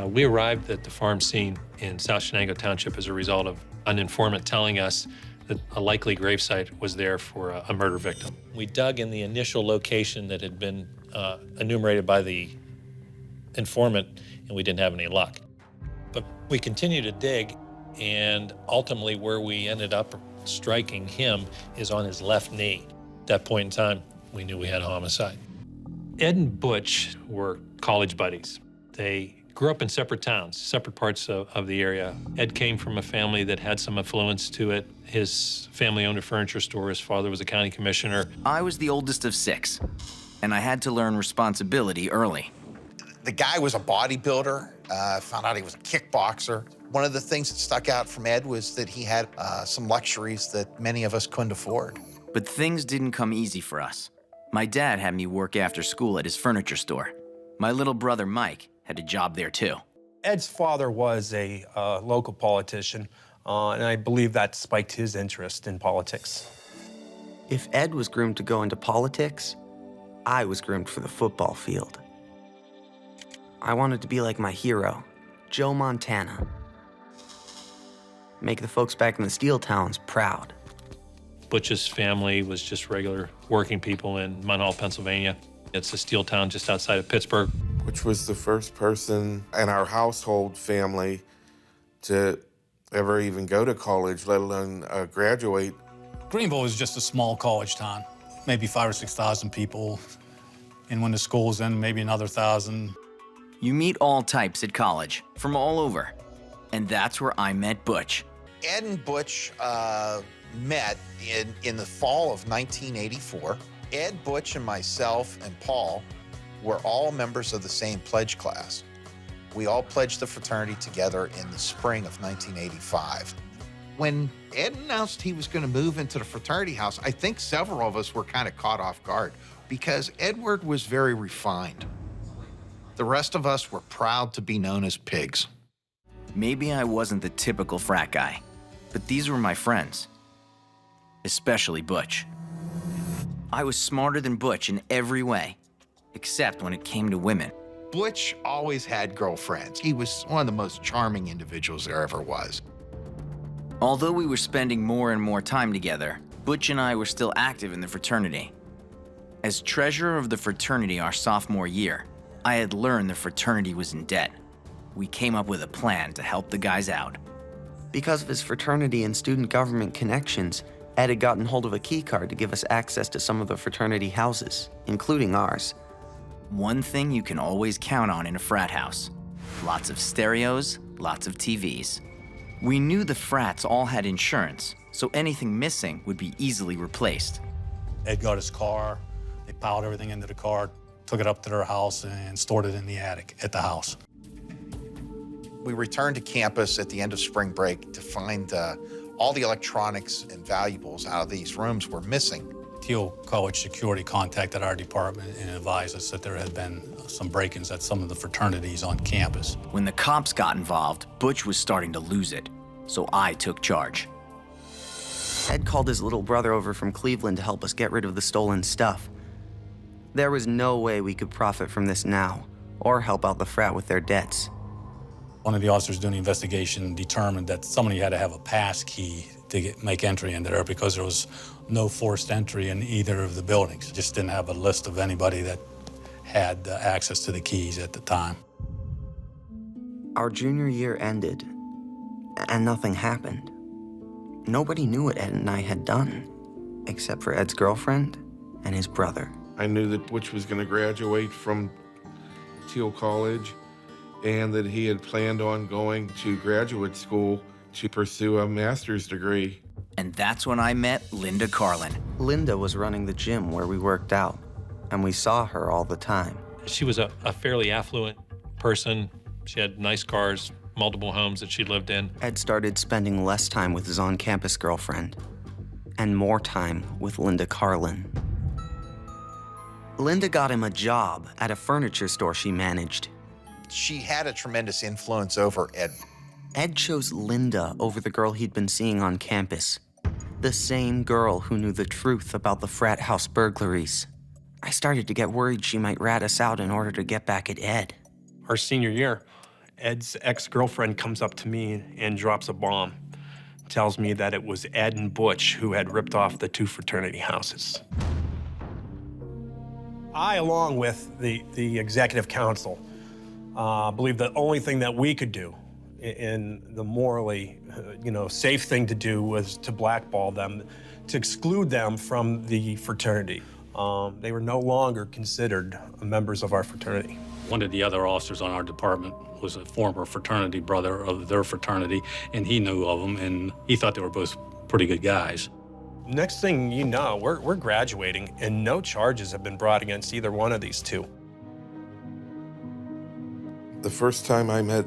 We arrived at the farm scene in South Shenango Township as a result of an informant telling us that a likely gravesite was there for a murder victim. We dug in the initial location that had been enumerated by the informant, and we didn't have any luck. But we continued to dig, and ultimately where we ended up striking him is on his left knee. At that point in time, we knew we had a homicide. Ed and Butch were college buddies. They grew up in separate towns, separate parts of the area. Ed came from a family that had some affluence to it. His family owned a furniture store. His father was a county commissioner. I was the oldest of 6, and I had to learn responsibility early. The guy was a bodybuilder. Found out he was a kickboxer. One of the things that stuck out from Ed was that he had some luxuries that many of us couldn't afford. But things didn't come easy for us. My dad had me work after school at his furniture store. My little brother, Mike, had a job there too. Ed's father was a local politician, and I believe that spiked his interest in politics. If Ed was groomed to go into politics, I was groomed for the football field. I wanted to be like my hero, Joe Montana. Make the folks back in the steel towns proud. Butch's family was just regular working people in Munhall, Pennsylvania. It's a steel town just outside of Pittsburgh. Butch was the first person in our household family to ever even go to college, let alone graduate. Greenville was just a small college town, maybe 5,000 or 6,000 people. And when the school's in, maybe another 1,000. You meet all types at college, from all over. And that's where I met Butch. Ed and Butch met in the fall of 1984. Ed, Butch, and myself and Paul were all members of the same pledge class. We all pledged the fraternity together in the spring of 1985. When Ed announced he was going to move into the fraternity house, I think several of us were kind of caught off guard because Edward was very refined. The rest of us were proud to be known as pigs. Maybe I wasn't the typical frat guy, but these were my friends, especially Butch. I was smarter than Butch in every way, except when it came to women. Butch always had girlfriends. He was one of the most charming individuals there ever was. Although we were spending more and more time together, Butch and I were still active in the fraternity. As treasurer of the fraternity our sophomore year, I had learned the fraternity was in debt. We came up with a plan to help the guys out. Because of his fraternity and student government connections, Ed had gotten hold of a key card to give us access to some of the fraternity houses, including ours. One thing you can always count on in a frat house: lots of stereos, lots of TVs. We knew the frats all had insurance, so anything missing would be easily replaced. Ed got his car, they piled everything into the car, took it up to their house and stored it in the attic at the house. We returned to campus at the end of spring break to find all the electronics and valuables out of these rooms were missing. Teal College Security contacted our department and advised us that there had been some break-ins at some of the fraternities on campus. When the cops got involved, Butch was starting to lose it, so I took charge. Ed called his little brother over from Cleveland to help us get rid of the stolen stuff. There was no way we could profit from this now, or help out the frat with their debts. One of the officers doing the investigation determined that somebody had to have a pass key to make entry into there because there was no forced entry in either of the buildings. Just didn't have a list of anybody that had access to the keys at the time. Our junior year ended, and nothing happened. Nobody knew what Ed and I had done, except for Ed's girlfriend and his brother. I knew that Butch was going to graduate from Teal College and that he had planned on going to graduate school to pursue a master's degree. And that's when I met Linda Carlin. Linda was running the gym where we worked out, and we saw her all the time. She was a fairly affluent person. She had nice cars, multiple homes that she lived in. Ed started spending less time with his on-campus girlfriend and more time with Linda Carlin. Linda got him a job at a furniture store she managed. She had a tremendous influence over Ed. Ed chose Linda over the girl he'd been seeing on campus. The same girl who knew the truth about the frat house burglaries. I started to get worried she might rat us out in order to get back at Ed. Our senior year, Ed's ex-girlfriend comes up to me and drops a bomb. Tells me that it was Ed and Butch who had ripped off the 2 fraternity houses. I, along with the executive council, believe the only thing that we could do and the morally, safe thing to do was to blackball them, to exclude them from the fraternity. They were no longer considered members of our fraternity. One of the other officers on our department was a former fraternity brother of their fraternity, and he knew of them, and he thought they were both pretty good guys. Next thing you know, we're graduating, and no charges have been brought against either one of these two. The first time I met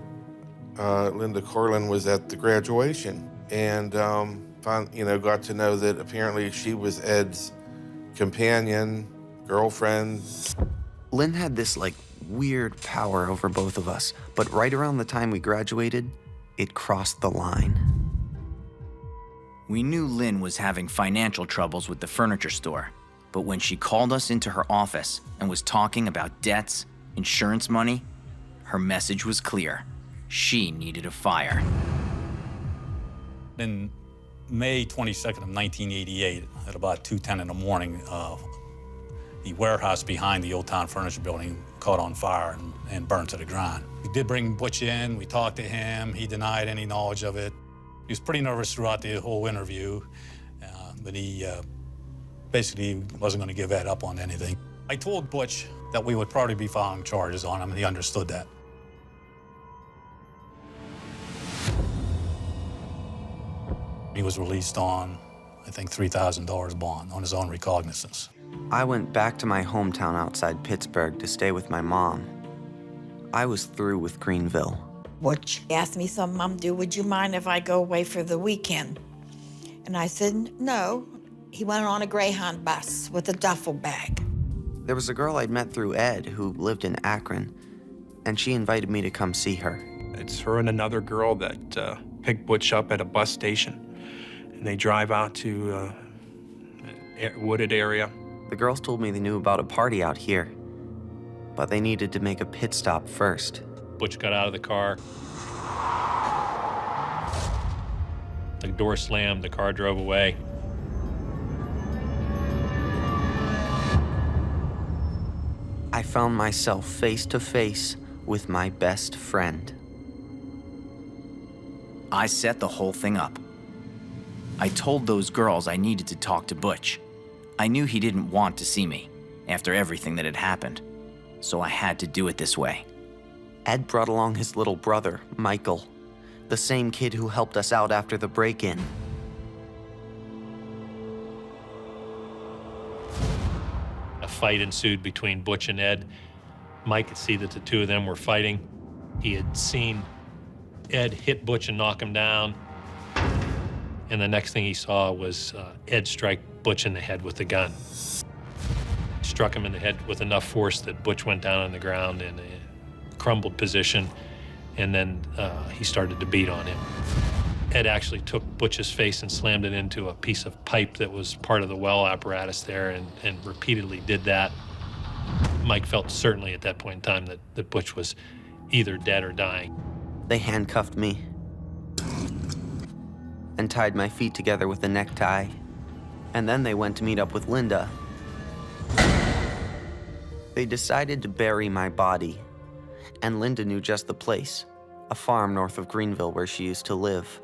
Linda Carlin was at the graduation, and got to know that apparently she was Ed's companion, girlfriend. Lynn had this, weird power over both of us, but right around the time we graduated, it crossed the line. We knew Lynn was having financial troubles with the furniture store, but when she called us into her office and was talking about debts, insurance money, her message was clear. She needed a fire. In May 22nd of 1988, at about 2:10 in the morning, the warehouse behind the Old Town Furniture Building caught on fire and burned to the ground. We did bring Butch in, we talked to him, he denied any knowledge of it. He was pretty nervous throughout the whole interview, but he basically wasn't going to give Ed up on anything. I told Butch that we would probably be filing charges on him, and he understood that. He was released on, I think, $3,000 bond on his own recognizance. I went back to my hometown outside Pittsburgh to stay with my mom. I was through with Greenville. Butch asked me, so Mom, would you mind if I go away for the weekend? And I said, no. He went on a Greyhound bus with a duffel bag. There was a girl I'd met through Ed who lived in Akron, and she invited me to come see her. It's her and another girl that picked Butch up at a bus station, and they drive out to a wooded area. The girls told me they knew about a party out here, but they needed to make a pit stop first. Butch got out of the car. The door slammed, the car drove away. I found myself face to face with my best friend. I set the whole thing up. I told those girls I needed to talk to Butch. I knew he didn't want to see me after everything that had happened, so I had to do it this way. Ed brought along his little brother, Michael, the same kid who helped us out after the break-in. A fight ensued between Butch and Ed. Mike could see that the two of them were fighting. He had seen Ed hit Butch and knock him down. And the next thing he saw was Ed strike Butch in the head with a gun. Struck him in the head with enough force that Butch went down on the ground in a crumbled position, and then he started to beat on him. Ed actually took Butch's face and slammed it into a piece of pipe that was part of the well apparatus there, and repeatedly did that. Mike felt certainly at that point in time that Butch was either dead or dying. They handcuffed me and tied my feet together with a necktie. And then they went to meet up with Linda. They decided to bury my body, and Linda knew just the place, a farm north of Greenville where she used to live.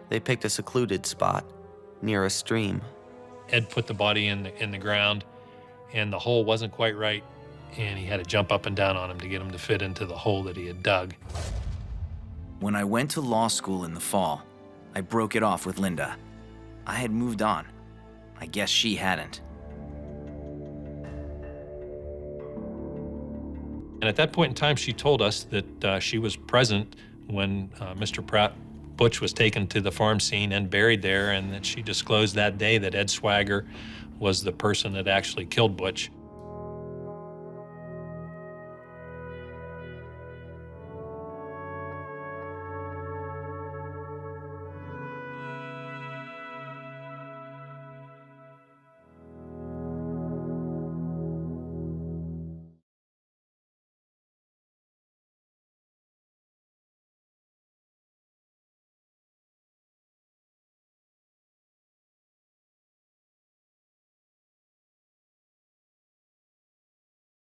They picked a secluded spot near a stream. Ed put the body in the ground, and the hole wasn't quite right, and he had to jump up and down on him to get him to fit into the hole that he had dug. When I went to law school in the fall, I broke it off with Linda. I had moved on. I guess she hadn't. And at that point in time, she told us that she was present when Mr. Butch was taken to the farm scene and buried there, and that she disclosed that day that Ed Swagger was the person that actually killed Butch.